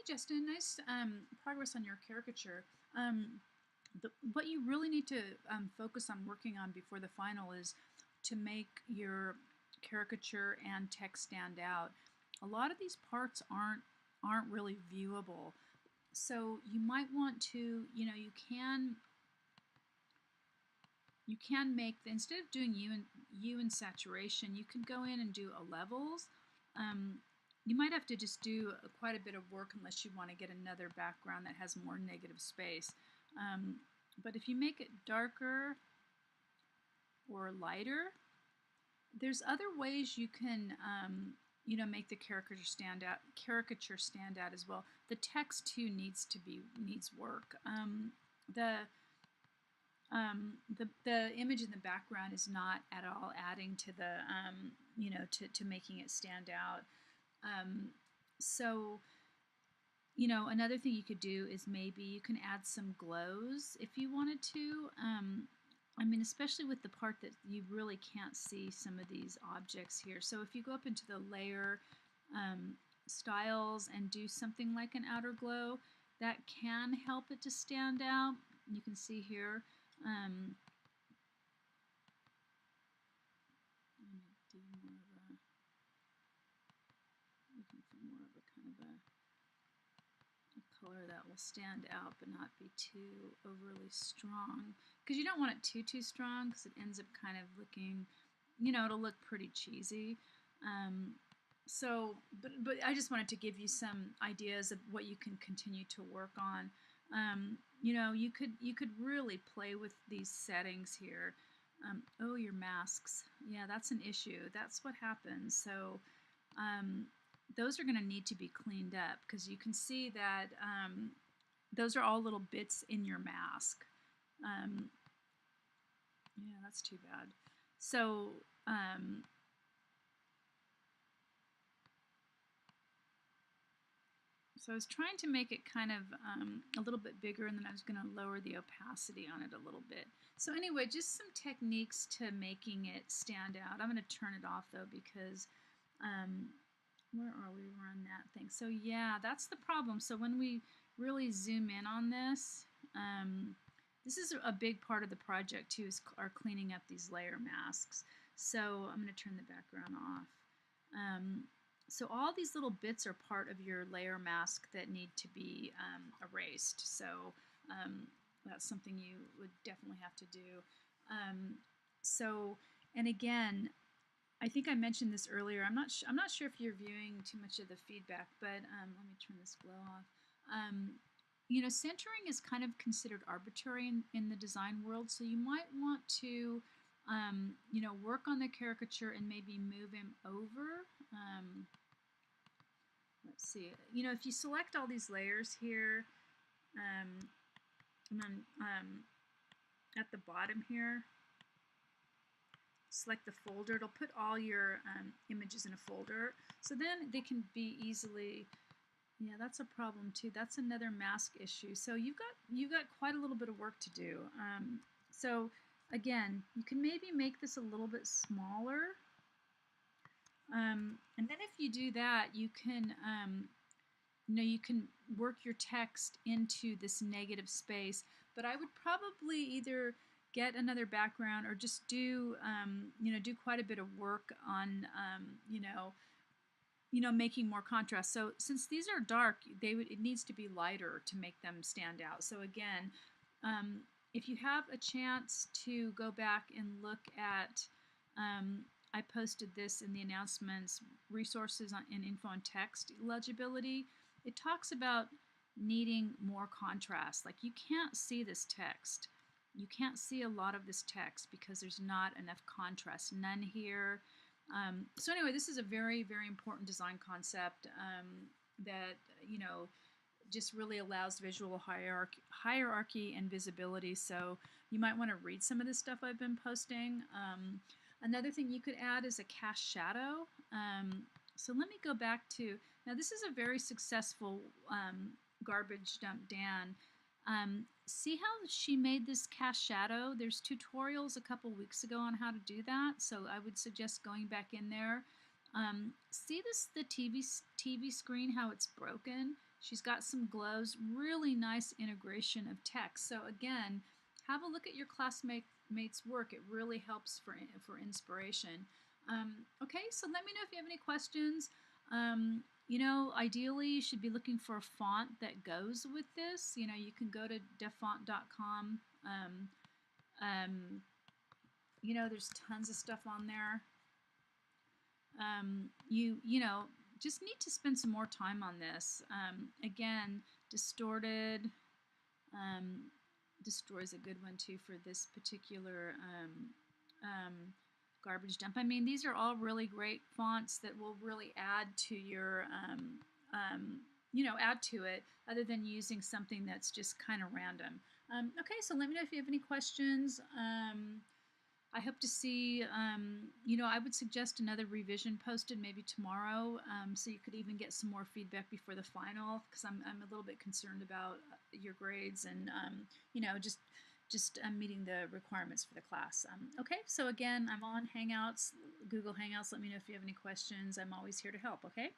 Justin, nice progress on your caricature. What you really need to focus on working on before the final is to make your caricature and text stand out. A lot of these parts aren't really viewable, so you might want to, you can make instead of doing you and saturation, you can go in and do a levels. You might have to just do quite a bit of work unless you want to get another background that has more negative space. But if you make it darker or lighter, there's other ways you can make the caricature stand out as well. The text too needs work. The image in the background is not at all adding to the to making it stand out. So another thing you could do is maybe you can add some glows if you wanted to. I mean, especially with the part that you really can't see some of these objects here. So if you go up into the layer styles and do something like an outer glow, that can help it to stand out. You can see here. Do more of looking for more of a kind of a color that will stand out but not be too overly strong, because you don't want it too strong, because it ends up kind of looking, it'll look pretty cheesy. But I just wanted to give you some ideas of what you can continue to work on. You could really play with these settings here. Oh, your masks. Yeah, that's an issue. That's what happens. So those are going to need to be cleaned up, because you can see that those are all little bits in your mask. Yeah, that's too bad. So I was trying to make it kind of a little bit bigger, and then I was going to lower the opacity on it a little bit. So anyway, just some techniques to making it stand out. I'm going to turn it off though, because where are we? We're on that thing. So yeah, that's the problem. So when we really zoom in on this, this is a big part of the project too, is our cleaning up these layer masks. So I'm going to turn the background off. So all these little bits are part of your layer mask that need to be erased. So that's something you would definitely have to do. And again, I think I mentioned this earlier. I'm not sure if you're viewing too much of the feedback, but let me turn this glow off. Centering is kind of considered arbitrary in the design world, so you might want to work on the caricature and maybe move him over. Let's see. If you select all these layers here, and then at the bottom here, select the folder. It'll put all your images in a folder, so then they can be easily. Yeah, that's a problem too. That's another mask issue. So you've got quite a little bit of work to do. So again, you can maybe make this a little bit smaller. And then if you do that, you can you can work your text into this negative space. But I would probably either get another background or just do do quite a bit of work on making more contrast. So since these are dark, it needs to be lighter to make them stand out. So again, if you have a chance to go back and look at, I posted this in the announcements, resources in info and text legibility. It talks about needing more contrast. Like, you can't see this text. You can't see a lot of this text because there's not enough contrast. None here. So anyway, this is a very, very important design concept that just really allows visual hierarchy and visibility. So you might want to read some of this stuff I've been posting. Another thing you could add is a cast shadow. So let me go back to, now this is a very successful Garbage Dump Dan. See how she made this cast shadow? There's tutorials a couple weeks ago on how to do that, so I would suggest going back in there. See this the TV screen, how it's broken? She's got some glows, really nice integration of text. So again, have a look at your classmates' work. It really helps for inspiration. Okay, so let me know if you have any questions. You know, ideally, you should be looking for a font that goes with this. You know, you can go to defont.com. You know, there's tons of stuff on there. You know, just need to spend some more time on this. Again, distorted. Destroy is a good one too for this particular garbage dump. I mean, these are all really great fonts that will really add to your, you know, add to it, other than using something that's just kind of random. Okay, so let me know if you have any questions. I hope to see, you know, I would suggest another revision posted maybe tomorrow, so you could even get some more feedback before the final, because I'm a little bit concerned about your grades and, you know, just meeting the requirements for the class. Okay, so again, I'm on Hangouts, Google Hangouts. Let me know if you have any questions. I'm always here to help, okay?